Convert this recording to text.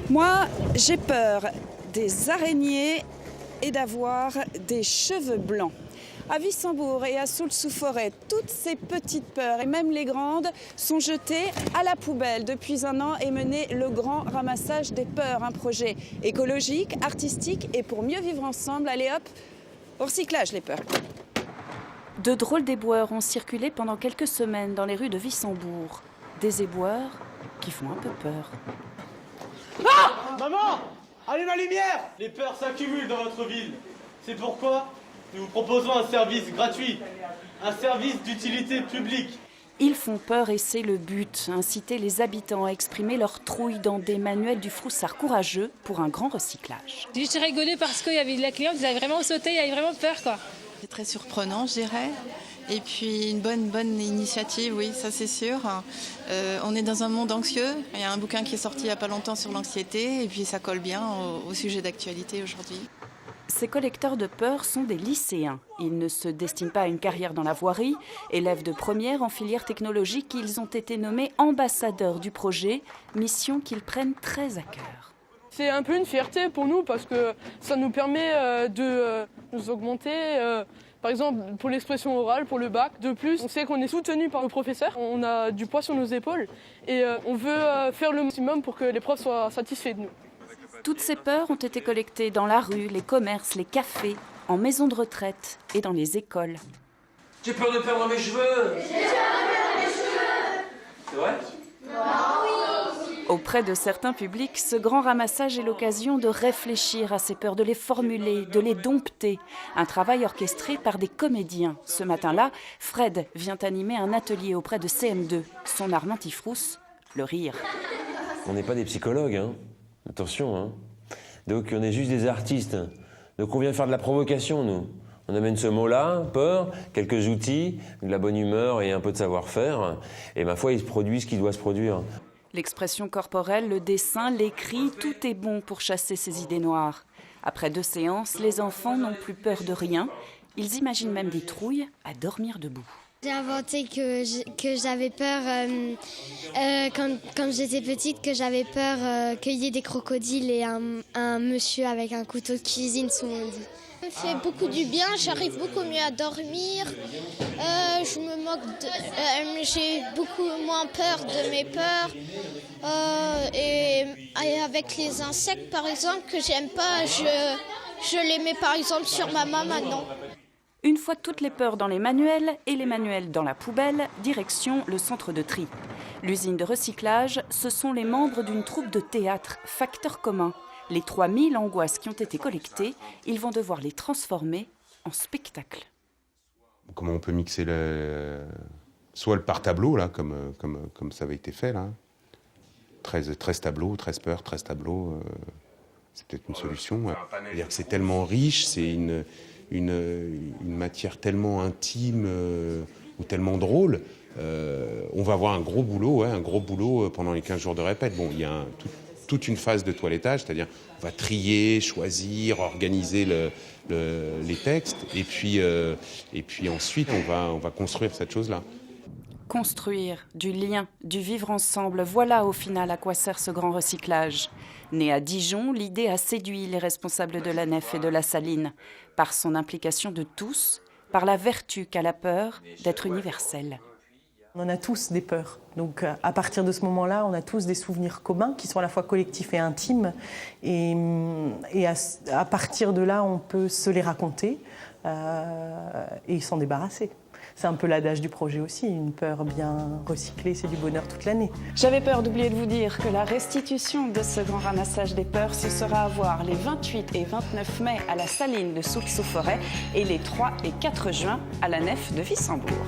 Moi, j'ai peur des araignées et d'avoir des cheveux blancs. À Wissembourg et à Soultz-sous-Forêt, toutes ces petites peurs, et même les grandes, sont jetées à la poubelle. Depuis un an est mené le grand ramassage des peurs, un projet écologique, artistique et pour mieux vivre ensemble. Allez hop, au recyclage les peurs. De drôles d'éboueurs ont circulé pendant quelques semaines dans les rues de Wissembourg. Des éboueurs qui font un peu peur. Ah ! Maman, allume la lumière! Les peurs s'accumulent dans votre ville. C'est pourquoi nous vous proposons un service gratuit, un service d'utilité publique. Ils font peur et c'est le but, inciter les habitants à exprimer leur trouille dans des manuels du Froussard courageux pour un grand recyclage. J'ai juste rigolé parce qu'il y avait de la cliente, ils avaient vraiment sauté, ils avaient vraiment peur, quoi. C'est très surprenant, je dirais. Et puis une bonne initiative, oui, ça c'est sûr. On est dans un monde anxieux. Il y a un bouquin qui est sorti il n'y a pas longtemps sur l'anxiété et puis ça colle bien au sujet d'actualité aujourd'hui. Ces collecteurs de peur sont des lycéens. Ils ne se destinent pas à une carrière dans la voirie. Élèves de première en filière technologique, ils ont été nommés ambassadeurs du projet, mission qu'ils prennent très à cœur. C'est un peu une fierté pour nous parce que ça nous permet de nous augmenter, par exemple pour l'expression orale, pour le bac. De plus, on sait qu'on est soutenu par nos professeurs, on a du poids sur nos épaules et on veut faire le maximum pour que les profs soient satisfaits de nous. Toutes ces peurs ont été collectées dans la rue, les commerces, les cafés, en maisons de retraite et dans les écoles. J'ai peur de perdre mes cheveux. J'ai peur de perdre mes cheveux. C'est vrai ? Auprès de certains publics, ce grand ramassage est l'occasion de réfléchir à ces peurs, de les formuler, de les dompter. Un travail orchestré par des comédiens. Ce matin-là, Fred vient animer un atelier auprès de CM2. Son arme anti-frousse, le rire. On n'est pas des psychologues, hein. Attention, hein. Donc on est juste des artistes. Donc on vient faire de la provocation, nous. On amène ce mot-là, peur, quelques outils, de la bonne humeur et un peu de savoir-faire. Et ma foi, il se produit ce qui doit se produire. L'expression corporelle, le dessin, l'écrit, tout est bon pour chasser ces idées noires. Après 2 séances, les enfants n'ont plus peur de rien. Ils imaginent même des trouilles à dormir debout. J'ai inventé que j'avais peur, quand j'étais petite, que j'avais peur qu'il y ait des crocodiles et un monsieur avec un couteau de cuisine sous mon lit. Ça me fait beaucoup du bien, j'arrive beaucoup mieux à dormir, je me moque j'ai beaucoup moins peur de mes peurs. Et avec les insectes par exemple que j'aime pas, je les mets par exemple sur ma main maintenant. Une fois toutes les peurs dans les manuels et les manuels dans la poubelle, direction le centre de tri. L'usine de recyclage, ce sont les membres d'une troupe de théâtre, Facteur commun. Les 3000 angoisses qui ont été collectées, ils vont devoir les transformer en spectacle. Comment on peut mixer soit le par tableau, là, comme ça avait été fait, là. 13 tableaux, 13 peurs, 13 tableaux, c'est peut-être une solution. C'est-à-dire que c'est tellement riche, c'est une matière tellement intime ou tellement drôle. On va avoir un gros boulot pendant les 15 jours de répète. Bon, il y a toute une phase de toilettage, c'est-à-dire on va trier, choisir, organiser les textes, et puis ensuite on va construire cette chose-là. Construire, du lien, du vivre ensemble, voilà au final à quoi sert ce grand recyclage. Né à Dijon, l'idée a séduit les responsables de la Nef et de la Saline, par son implication de tous, par la vertu qu'a la peur d'être universelle. On en a tous des peurs. Donc à partir de ce moment-là, on a tous des souvenirs communs qui sont à la fois collectifs et intimes. Et à partir de là, on peut se les raconter et s'en débarrasser. C'est un peu l'adage du projet aussi, une peur bien recyclée, c'est du bonheur toute l'année. J'avais peur d'oublier de vous dire que la restitution de ce grand ramassage des peurs, ce sera à voir les 28 et 29 mai à la Saline de Soultz-sous-Forêt et les 3 et 4 juin à la Nef de Wissembourg.